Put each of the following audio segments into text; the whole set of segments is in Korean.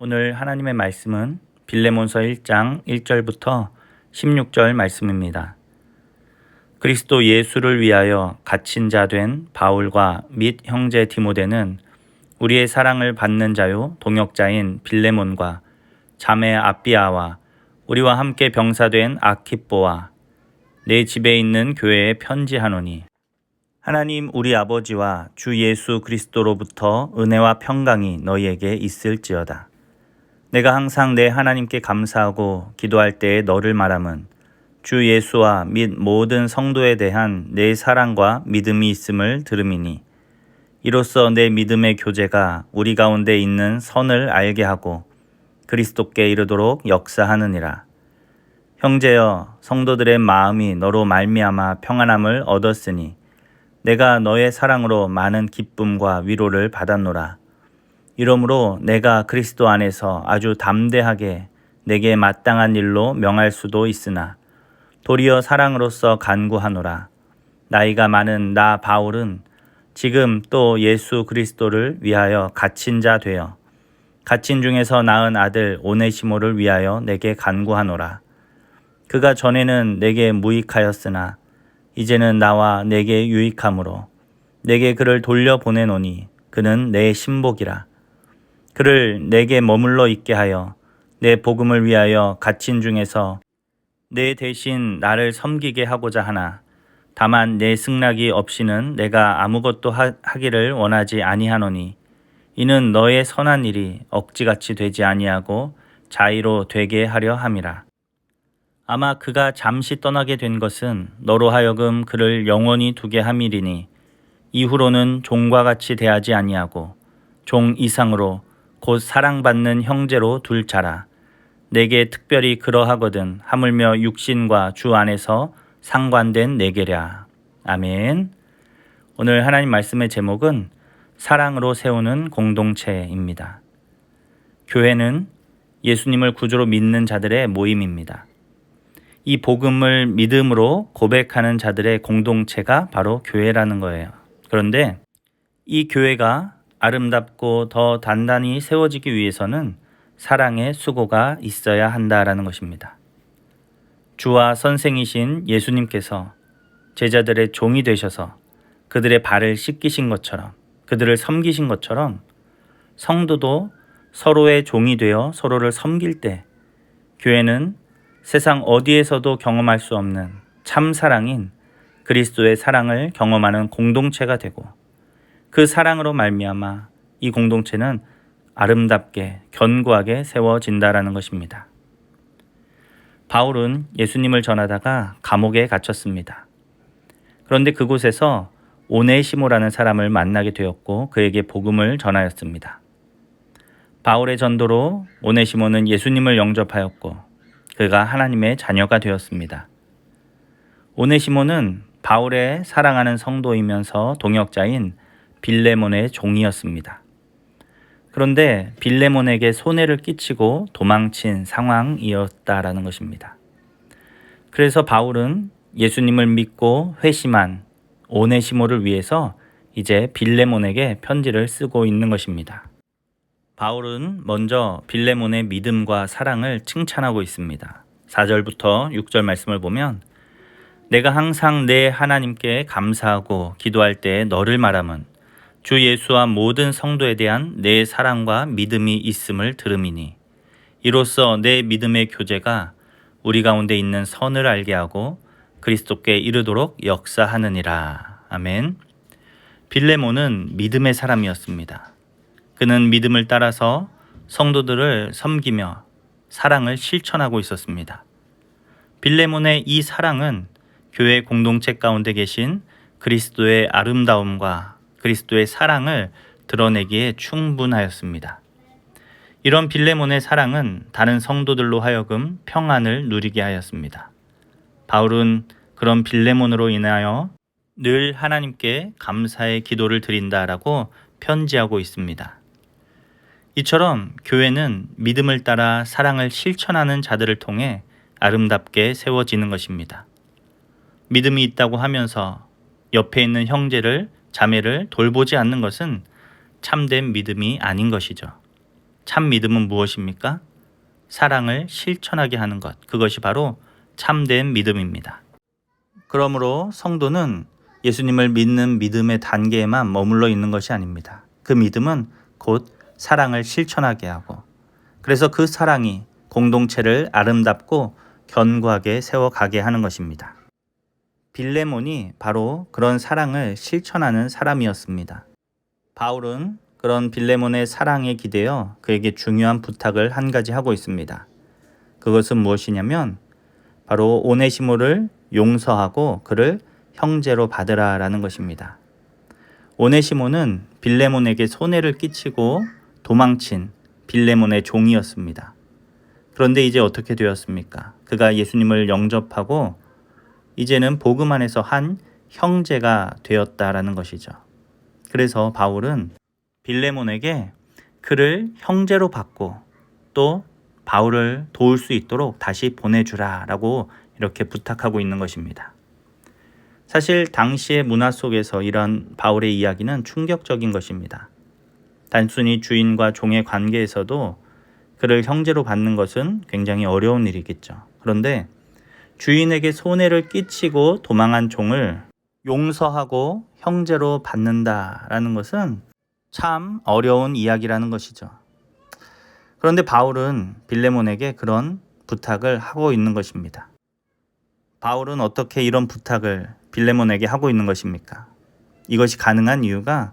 오늘 하나님의 말씀은 빌레몬서 1장 1절부터 16절 말씀입니다. 그리스도 예수를 위하여 갇힌 자 된 바울과 및 형제 디모데는 우리의 사랑을 받는 자요 동역자인 빌레몬과 자매 아비아와 우리와 함께 병사된 아키뽀와 내 집에 있는 교회에 편지하노니 하나님 우리 아버지와 주 예수 그리스도로부터 은혜와 평강이 너희에게 있을지어다. 내가 항상 내 하나님께 감사하고 기도할 때에 너를 말함은 주 예수와 및 모든 성도에 대한 내 사랑과 믿음이 있음을 들음이니 이로써 내 믿음의 교제가 우리 가운데 있는 선을 알게 하고 그리스도께 이르도록 역사하느니라. 형제여, 성도들의 마음이 너로 말미암아 평안함을 얻었으니 내가 너의 사랑으로 많은 기쁨과 위로를 받았노라. 이러므로 내가 그리스도 안에서 아주 담대하게 내게 마땅한 일로 명할 수도 있으나 도리어 사랑으로서 간구하노라. 나이가 많은 나 바울은 지금 또 예수 그리스도를 위하여 갇힌 자 되어 갇힌 중에서 낳은 아들 오네시모를 위하여 내게 간구하노라. 그가 전에는 내게 무익하였으나 이제는 나와 내게 유익함으로 내게 그를 돌려보내노니 그는 내 신복이라. 그를 내게 머물러 있게 하여 내 복음을 위하여 갇힌 중에서 내 대신 나를 섬기게 하고자 하나 다만 내 승낙이 없이는 내가 아무것도 하기를 원하지 아니하노니 이는 너의 선한 일이 억지같이 되지 아니하고 자의로 되게 하려 함이라. 아마 그가 잠시 떠나게 된 것은 너로 하여금 그를 영원히 두게 함이리니 이후로는 종과 같이 대하지 아니하고 종 이상으로 곧 사랑받는 형제로 둘 자라. 내게 특별히 그러하거든 하물며 육신과 주 안에서 상관된 내게랴. 아멘. 오늘 하나님 말씀의 제목은 사랑으로 세우는 공동체입니다. 교회는 예수님을 구주로 믿는 자들의 모임입니다. 이 복음을 믿음으로 고백하는 자들의 공동체가 바로 교회라는 거예요. 그런데 이 교회가 아름답고 더 단단히 세워지기 위해서는 사랑의 수고가 있어야 한다라는 것입니다. 주와 선생이신 예수님께서 제자들의 종이 되셔서 그들의 발을 씻기신 것처럼 그들을 섬기신 것처럼 성도도 서로의 종이 되어 서로를 섬길 때 교회는 세상 어디에서도 경험할 수 없는 참 사랑인 그리스도의 사랑을 경험하는 공동체가 되고 그 사랑으로 말미암아 이 공동체는 아름답게 견고하게 세워진다라는 것입니다. 바울은 예수님을 전하다가 감옥에 갇혔습니다. 그런데 그곳에서 오네시모라는 사람을 만나게 되었고 그에게 복음을 전하였습니다. 바울의 전도로 오네시모는 예수님을 영접하였고 그가 하나님의 자녀가 되었습니다. 오네시모는 바울의 사랑하는 성도이면서 동역자인 빌레몬의 종이었습니다. 그런데 빌레몬에게 손해를 끼치고 도망친 상황이었다라는 것입니다. 그래서 바울은 예수님을 믿고 회심한 오네시모를 위해서 이제 빌레몬에게 편지를 쓰고 있는 것입니다. 바울은 먼저 빌레몬의 믿음과 사랑을 칭찬하고 있습니다. 4절부터 6절 말씀을 보면 내가 항상 내 하나님께 감사하고 기도할 때에 너를 말함은 주 예수와 모든 성도에 대한 내 사랑과 믿음이 있음을 들음이니 이로써 내 믿음의 교제가 우리 가운데 있는 선을 알게 하고 그리스도께 이르도록 역사하느니라. 아멘. 빌레몬은 믿음의 사람이었습니다. 그는 믿음을 따라서 성도들을 섬기며 사랑을 실천하고 있었습니다. 빌레몬의 이 사랑은 교회 공동체 가운데 계신 그리스도의 아름다움과 그리스도의 사랑을 드러내기에 충분하였습니다. 이런 빌레몬의 사랑은 다른 성도들로 하여금 평안을 누리게 하였습니다. 바울은 그런 빌레몬으로 인하여 늘 하나님께 감사의 기도를 드린다라고 편지하고 있습니다. 이처럼 교회는 믿음을 따라 사랑을 실천하는 자들을 통해 아름답게 세워지는 것입니다. 믿음이 있다고 하면서 옆에 있는 형제를 자매를 돌보지 않는 것은 참된 믿음이 아닌 것이죠. 참 믿음은 무엇입니까? 사랑을 실천하게 하는 것. 그것이 바로 참된 믿음입니다. 그러므로 성도는 예수님을 믿는 믿음의 단계에만 머물러 있는 것이 아닙니다. 그 믿음은 곧 사랑을 실천하게 하고, 그래서 그 사랑이 공동체를 아름답고 견고하게 세워가게 하는 것입니다. 빌레몬이 바로 그런 사랑을 실천하는 사람이었습니다. 바울은 그런 빌레몬의 사랑에 기대어 그에게 중요한 부탁을 한 가지 하고 있습니다. 그것은 무엇이냐면 바로 오네시모를 용서하고 그를 형제로 받으라라는 것입니다. 오네시모는 빌레몬에게 손해를 끼치고 도망친 빌레몬의 종이었습니다. 그런데 이제 어떻게 되었습니까? 그가 예수님을 영접하고 이제는 복음 안에서 한 형제가 되었다라는 것이죠. 그래서 바울은 빌레몬에게 그를 형제로 받고 또 바울을 도울 수 있도록 다시 보내주라라고 이렇게 부탁하고 있는 것입니다. 사실 당시의 문화 속에서 이런 바울의 이야기는 충격적인 것입니다. 단순히 주인과 종의 관계에서도 그를 형제로 받는 것은 굉장히 어려운 일이겠죠. 그런데 주인에게 손해를 끼치고 도망한 종을 용서하고 형제로 받는다라는 것은 참 어려운 이야기라는 것이죠. 그런데 바울은 빌레몬에게 그런 부탁을 하고 있는 것입니다. 바울은 어떻게 이런 부탁을 빌레몬에게 하고 있는 것입니까? 이것이 가능한 이유가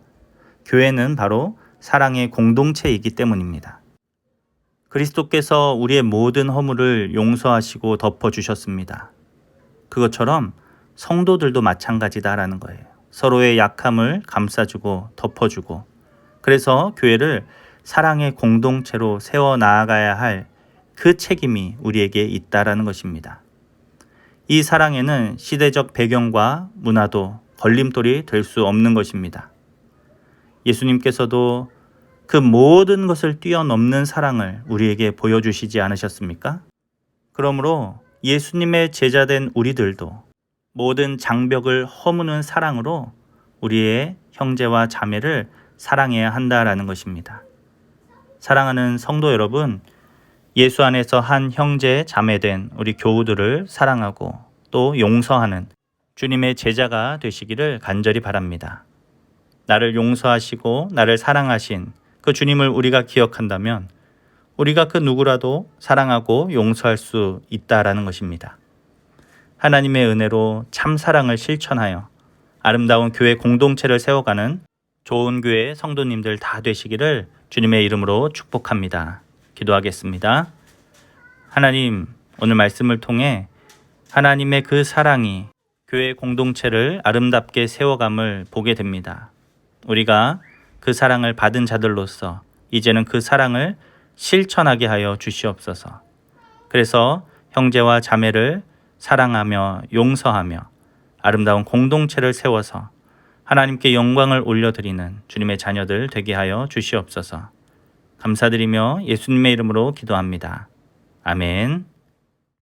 교회는 바로 사랑의 공동체이기 때문입니다. 그리스도께서 우리의 모든 허물을 용서하시고 덮어주셨습니다. 그것처럼 성도들도 마찬가지다라는 거예요. 서로의 약함을 감싸주고 덮어주고, 그래서 교회를 사랑의 공동체로 세워나가야 할 그 책임이 우리에게 있다라는 것입니다. 이 사랑에는 시대적 배경과 문화도 걸림돌이 될 수 없는 것입니다. 예수님께서도 그 모든 것을 뛰어넘는 사랑을 우리에게 보여주시지 않으셨습니까? 그러므로 예수님의 제자된 우리들도 모든 장벽을 허무는 사랑으로 우리의 형제와 자매를 사랑해야 한다라는 것입니다. 사랑하는 성도 여러분, 예수 안에서 한 형제 자매된 우리 교우들을 사랑하고 또 용서하는 주님의 제자가 되시기를 간절히 바랍니다. 나를 용서하시고 나를 사랑하신 그 주님을 우리가 기억한다면 우리가 그 누구라도 사랑하고 용서할 수 있다라는 것입니다. 하나님의 은혜로 참 사랑을 실천하여 아름다운 교회 공동체를 세워가는 좋은 교회 성도님들 다 되시기를 주님의 이름으로 축복합니다. 기도하겠습니다. 하나님, 오늘 말씀을 통해 하나님의 그 사랑이 교회 공동체를 아름답게 세워감을 보게 됩니다. 우리가 그 사랑을 받은 자들로서 이제는 그 사랑을 실천하게 하여 주시옵소서. 그래서 형제와 자매를 사랑하며 용서하며 아름다운 공동체를 세워서 하나님께 영광을 올려드리는 주님의 자녀들 되게 하여 주시옵소서. 감사드리며 예수님의 이름으로 기도합니다. 아멘.